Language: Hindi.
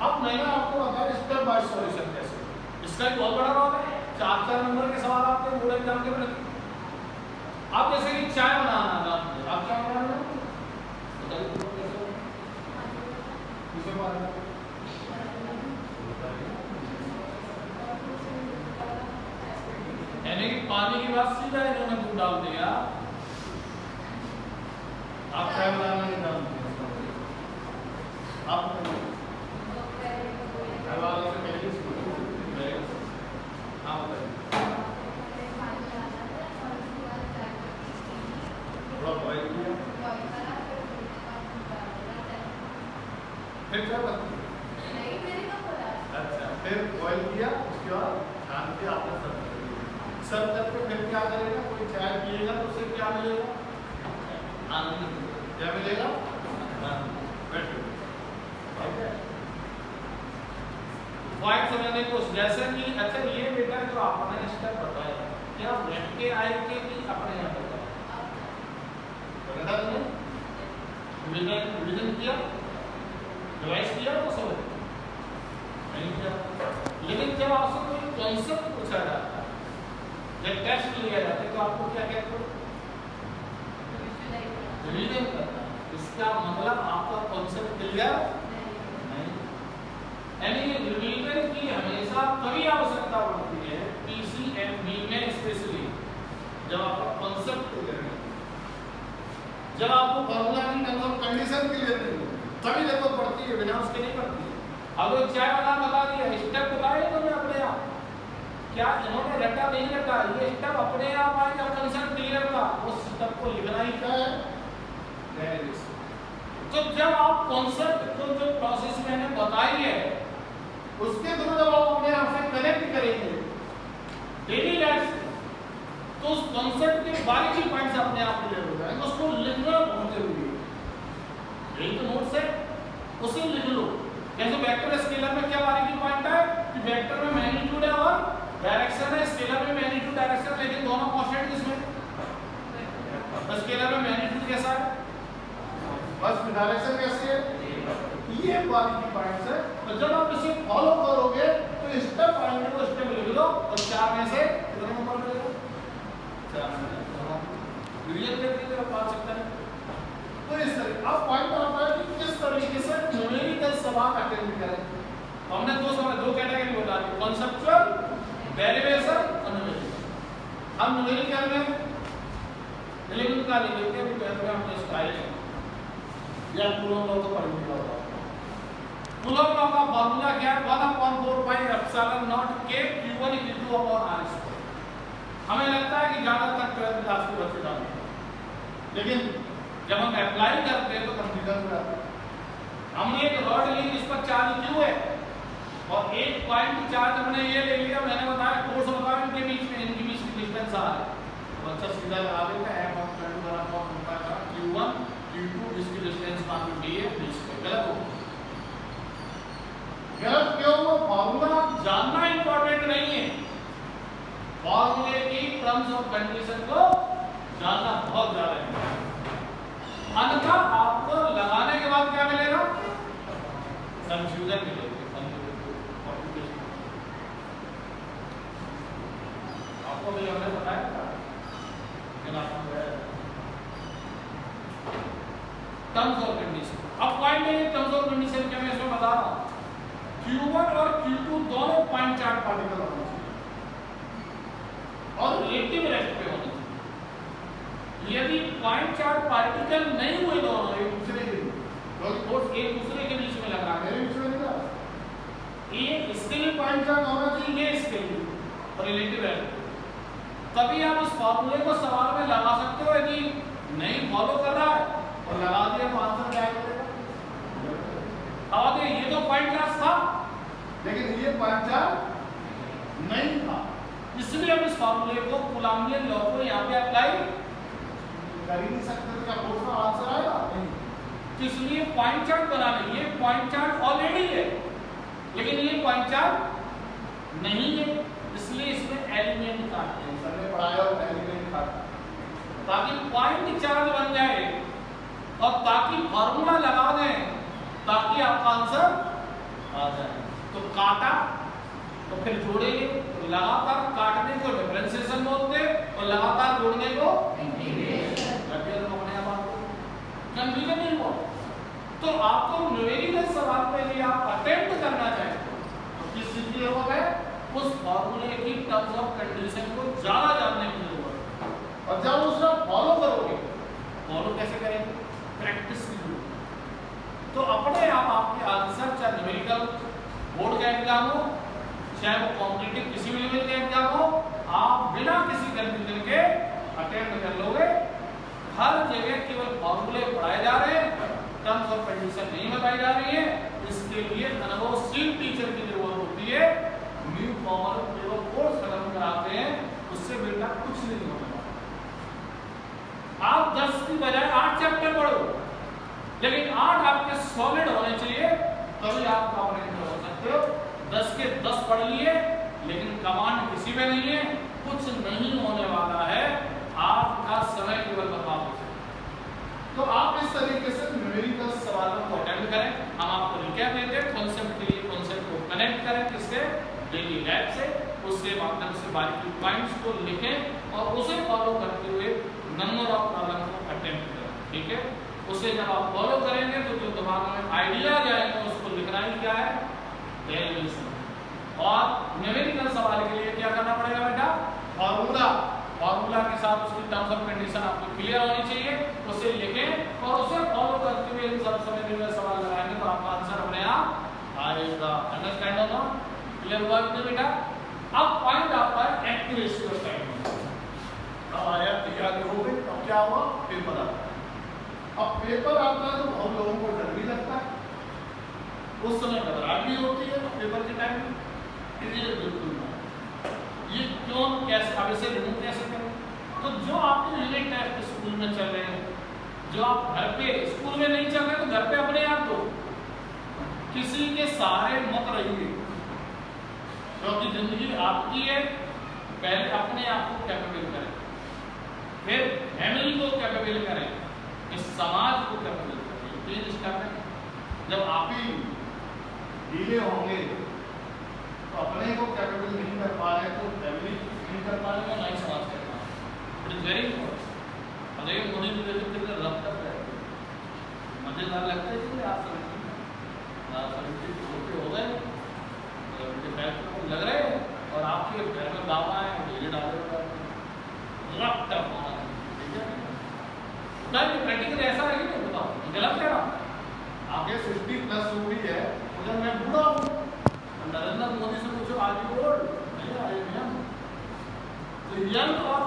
अब मैंने आपको बताया स्टेप बाय सॉल्यूशन कैसे, इसका एक बहुत बड़ा रोल है। 4 नंबर के सवाल आपके बोर्ड एग्जाम के प्रति। आप जैसे कि चाय बनाना जानते हैं, आप क्या बनाना बताइए किसे बनाना? यानी कि पानी की बात सीधा इन्होंने दूध डाल दिया। आप चाय बनाना नहीं जानते, आप फिर क्या बनती है? अच्छा, फिर बॉईल किया, उसके बाद छान के आपने सर्व करके फिर क्या करेगा? कोई चाय पिएगा तो उसे क्या मिलेगा? आनंद। क्या मिलेगा? आनंद। ठीक है, पॉइंट समझने को जैसे कि अच्छा ये बेटा जो आपने स्टेप बताया क्या बैठ के आए के कि अपने यहाँ बताया रिवीजन किया, रिवाइज किया तो सब नहीं किया। लेकिन जब आपसे कोई कॉन्सेप्ट पूछा जाता है, जब टेस्ट लिया जाता है तो आपको क्या कहते हो? रिवीजन करना। इसका मतलब आपका कॉन्सेप्ट क्लियर नहीं। यानी रिवीजन की हमेशा तभी आवश्यकता पड़ती है पीसीएमबी में, स्पेशली जब आपका कॉन्सेप्ट क्लियर है, जब आपको फॉर्मूला की टर्म्स ऑफ कंडीशन क्लियर नहीं हो तभी जरूरत पड़ती है, बिना उसके नहीं पड़ती है। अब चाय वाला बता दिया, स्टेप बताए तो मैं अपने आप क्या इन्होंने रटा नहीं रटा, ये स्टेप अपने आप आए जब कंसेप्ट क्लियर था, उस स्टेप को लिखना ही क्या है। तो जब आप कॉन्सेप्ट को जो प्रोसेस मैंने बताई है उसके थ्रू जब आप अपने आप से कनेक्ट करेंगे डेली लाइफ से, तो उस कॉन्सेप्ट के बारीकी पॉइंट्स अपने आप क्लियर हो जाएंगे। उसको लिखना बहुत जरूरी है, यही तो नोट्स है, उसे लिख लो। जैसे वेक्टर स्केलर में क्या बारीकी पॉइंट है कि वेक्टर में मैग्नीट्यूड है और डायरेक्शन है, स्केलर में मैग्नीट्यूड डायरेक्शन, लेकिन दोनों कांस्टेंट किसमें? स्केलर में मैग्नीट्यूड कैसा है बस डायरेक्शन कैसी है, ये बारीकी पॉइंट्स है। तो जब आप इसे फॉलो करोगे तो स्टेप पॉइंट को स्टेप लिख लो और 4 में से कितने नंबर मिलेगा? 4 रिवीजन करके आप पा सकते हैं। तो इस तरह अब पॉइंट आता है कि किस तरीके से न्यूमेरिकल सवाल अटेम्प्ट करें। तो हमने दो कैटेगरी बता दी, कॉन्सेप्चुअल, डेरिवेशन और न्यूमेरिकल। हम न्यूमेरिकल में एलिमेंट का नहीं लेते, अभी पहले हमने स्टाइल या कूलॉम लॉ को पढ़ने वाला। कूलॉम लॉ का फार्मूला क्या है? 1/4 K Q1 = R²। हमें लगता है कि ज्यादातर 12th क्लास के बच्चे जानते हैं, लेकिन जब हम अप्लाई करते हैं तो कंफ्यूजन हो जाता है। हमने एक रॉड ली जिस पर चार्ज Q है और एक पॉइंट चार्ज हमने ये ले लिया, मैंने बताया फोर्स बताया इनके बीच में, इनके बीच की डिस्टेंस आ है, तो अच्छा सीधा लगा देगा Q1 Q2 इसकी डिस्टेंस मान लो d है, गलत हो। गलत क्यों हुआ? फार्मूला जानना इंपॉर्टेंट नहीं है, फार्मूले की टर्म्स ऑफ कंडीशन को जानना बहुत ज्यादा है। अन्यथा आपको लगाने के बाद क्या मिलेगा? कंफ्यूजन मिलेगी। आपको भी हमने बताया था, लेकिन आपको टर्म्स ऑफ कंडीशन। अब पॉइंट है टर्म्स ऑफ कंडीशन क्या मैं इसमें बता रहा हूं, Q1 और Q2 दोनों पॉइंट चार्ज पार्टिकल होने चाहिए और रिलेटिव रेस्ट पे होने चाहिए। यदि पॉइंट चार्ज पार्टिकल नहीं हुए दोनों एक दूसरे के फोर्स एक दूसरे के बीच में लगा, मेरे बीच में लगा, ये इसके लिए पॉइंट चार्ज होना चाहिए, ये इसके लिए और रिलेटिव रेस्ट, तभी आप इस फार्मूले को सवाल में लगा सकते हो। यदि नहीं फॉलो कर रहा है और लगा दिया तो आंसर क्या आएगा? अब ये तो पॉइंट चार्ज था लेकिन ये पॉइंट चार्ज नहीं था, इसलिए हम इस फार्मूले को कूलॉम्बियन लॉ को यहाँ पे अप्लाई कर ही नहीं सकते, तो क्या फोर्स का आंसर आएगा? नहीं। तो इसलिए पॉइंट चार्ज बनाने, ये पॉइंट चार्ज ऑलरेडी है लेकिन ये पॉइंट चार्ज नहीं है, इसलिए इसमें एलिमेंट काटते हैं, सर ने पढ़ाया और एलिमेंट काटते ताकि पॉइंट चार्ज बन जाए और ताकि फार्मूला लगा दें, ताकि आपका आंसर आ जाए। तो काटा तो फिर जोड़ेंगे, तो लगातार काटने को डिफरेंशिएशन बोलते हैं और लगातार जोड़ने को इंटीग्रेशन। कंफ्यूजन नहीं हुआ? तो आपको न्यूमेरिकल सवाल में यदि आप अटेम्प्ट करना चाहें तो किस चीज की जरूरत है? उस फॉर्मूले की टर्म्स ऑफ कंडीशन को ज्यादा जानने की जरूरत है। और जब उसका फॉलो करोगे, फॉलो कैसे करेंगे? प्रैक्टिस की जरूरत। तो अपने आप आपके आंसर, चाहे न्यूमेरिकल बोर्ड का एग्जाम हो, चाहे वो कॉम्पिटिटिव किसी भी लेवल का एग्जाम हो, आप बिना किसी कंफ्यूजन के अटेम्प्ट कर लोगे। हर जगह केवल फॉर्मूले पढ़ाए जा रहे हैं, टर्म्स ऑफ कंडीशन नहीं बताई जा रही है। इसके लिए अनुभवशील टीचर की जरूरत होती है। न्यू फॉर्मल केवल कोर्स खत्म कराते हैं, उससे बेटा कुछ नहीं होने वाला। आप 10 की बजाय 8 चैप्टर पढ़ो, लेकिन 8 आपके सॉलिड होने चाहिए, तभी आप कॉम्पिटेंट हो सकते हो। 10 के 10 पढ़ लिए लेकिन कमांड किसी में नहीं है, कुछ नहीं होने वाला है, आपका समय केवल बर्बाद हो सकता है। तो आप इस तरीके से न्यूमेरिकल सवालों को अटेम्प्ट करें। हम आपको रिकैप देते हैं, कॉन्सेप्ट के लिए कॉन्सेप्ट को कनेक्ट करें किससे? डेली लैब से। उसके माध्यम से बारीकी पॉइंट्स को लिखें और उसे फॉलो करते हुए नंबर ऑफ प्रॉब्लम को अटेम्प्ट करें। ठीक है, उसे जब आप फॉलो करेंगे तो जो दिमाग में आइडिया जाएगा उसको लिखना ही क्या है? डेरिवेशन। और न्यूमेरिकल सवाल के लिए क्या करना पड़ेगा बेटा? फॉर्मूला के साथ उसकी टर्म्स ऑफ कंडीशन आपको क्लियर होनी चाहिए, उसे लिखें और उसे फॉलो करते हुए इन सब समय में सवाल लगाएंगे तो आपका आंसर अपने आप आएगा। अंडरस्टैंड होगा? क्लियर हुआ कि बेटा? अब पॉइंट आपका एक्यूरेसी का टाइम। अब आया तैयारी हो गई, अब क्या हुआ? पेपर आता है। अब पेपर आता है तो बहुत लोगों को डर भी लगता है, उस समय घबराहट भी होती है पेपर के टाइम में। बिल्कुल ये क्यों, कैसे, अब इसे रिमूव कैसे करें? तो जो आपके यूनिट टेस्ट स्कूल में चल रहे हैं, जो आप घर पे, स्कूल में नहीं चल रहे तो घर पे अपने आप दो, किसी के सहारे मत रहिए, क्योंकि जिंदगी आपकी है। पहले अपने आप को कैपेबल करें, फिर फैमिली को कैपेबल करें, इस समाज को कैपेबल करें। 3 स्टेप है। जब आप ही ढीले होंगे तो अपने को कैपेबल नहीं कर पा रहे तो फैमिली नहीं कर पा रहे, नहीं समाज कर पा रहे। It is very important. अगर मोदी जी के कितने रफ्त है, मजेदार लगता है कि आप सब हो गए, लग रहे हैं और आपके घर में दावा है, ढीले डाले रफ्त होना चाहिए। प्रैक्टिकल ऐसा है कि नहीं? बताओ गलत कह रहा हूँ? आगे 60+ भी है, जब मैं बूढ़ा हूँ, नरेंद्र मोदी से पूछो आज भी ओल्ड नहीं, आई एम यंग। तो यंग और